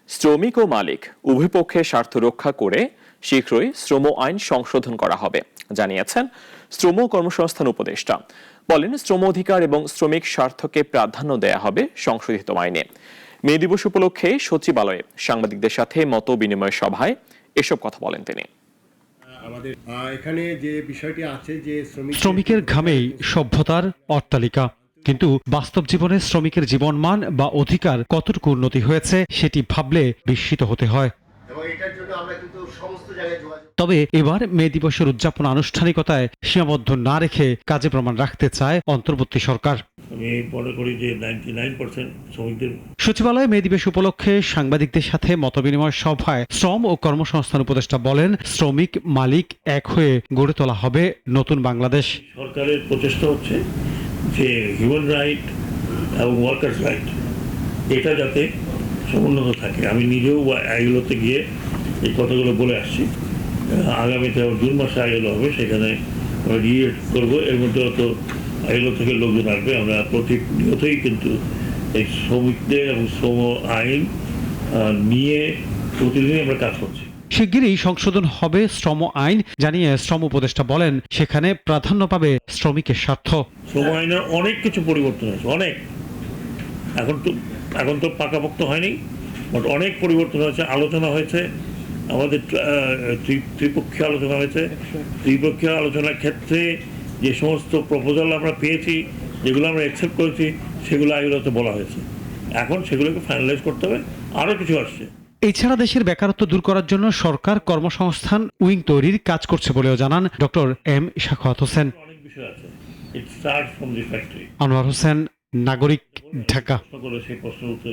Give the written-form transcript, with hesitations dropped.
শ্রমিক ও মালিক উভয় পক্ষের স্বার্থ রক্ষা করে শীঘ্রই শ্রম আইন সংশোধন করা হবে জানিয়েছেন শ্রম ও কর্মসংস্থান উপদেষ্টা। বলেন, শ্রম অধিকার এবং শ্রমিক স্বার্থকে প্রাধান্য দেয়া হবে সংশোধিত আইনে। মে দিবস উপলক্ষে সচিবালয়ে সাংবাদিকদের সাথে মত বিনিময় সভায় এসব কথা বলেন তিনি। আমাদের এখানে যে বিষয়টি আছে যে শ্রমিকের ঘামেই সভ্যতার অট্টালিকা, কিন্তু বাস্তব জীবনে শ্রমিকের জীবনমান বা অধিকার কতটুকু উন্নতি হয়েছে সেটি ভাবলে বিস্মিত হতে হয়। তবে এবার মে দিবসের উদযাপন আনুষ্ঠানিকতায় সীমাবদ্ধ না রেখে কাজে প্রমাণ রাখতে চায় অন্তর্বর্তী সরকার। আমি মনে করি যে 99% শ্রমিকদের সচিবালয়ে মে দিবস উপলক্ষে সাংবাদিকদের সাথে মতবিনিময় সভায় শ্রম ও কর্মসংস্থান উপদেষ্টা বলেন, শ্রমিক মালিক এক হয়ে গড়ে তোলা হবে নতুন বাংলাদেশ। সরকারের প্রচেষ্টা হচ্ছে যে হিউম্যান রাইট এবং ওয়ার্কার্স রাইট এটা যাতে সমুন্নত থাকে। আমি নিজেও আইএলওতে গিয়ে এই কথাগুলো বলে আসছি। আগামীতে জুন মাসে আইএলও হবে, সেখানে আমরা রিয়েট করবো। এর মধ্যে তো আইএলও থেকে লোকজন আসবে। আমরা প্রতিনিয়তই কিন্তু এই শ্রমিকদের এবং শ্রম আইন নিয়ে প্রতিদিনই আমরা কাজ করছি। শিগগিরই সংশোধন হবে শ্রম আইন জানিয়ে শ্রম উপদেষ্টা বলেন, সেখানে প্রাধান্য পাবে শ্রমিকের স্বার্থ। শ্রম আইনের অনেক কিছু পরিবর্তন হয়েছে, অনেক। এখন তো পাকাপোক্ত হয়নি, বাট অনেক পরিবর্তন হয়েছে, আলোচনা হয়েছে। আমাদের ত্রিপক্ষীয় আলোচনা হয়েছে। ত্রিপক্ষীয় আলোচনার ক্ষেত্রে যে সমস্ত প্রপোজাল আমরা পেয়েছি, যেগুলো আমরা অ্যাকসেপ্ট করেছি, সেগুলো আইগুলোতে বলা হয়েছে। এখন সেগুলোকে ফাইনালাইজ করতে হবে। আরও কিছু আসছে। এছাড়া দেশের বেকারত্ব দূর করার জন্য সরকার কর্মসংস্থান উইং তৈরির কাজ করছে বলেও জানান ডক্টর এম সাখাওয়াত হোসেন। অনেক বিষয় আছে। It starts from the factory. Anwar Hossain, নাগরিক, ঢাকা। সেই প্রশ্নের উত্তর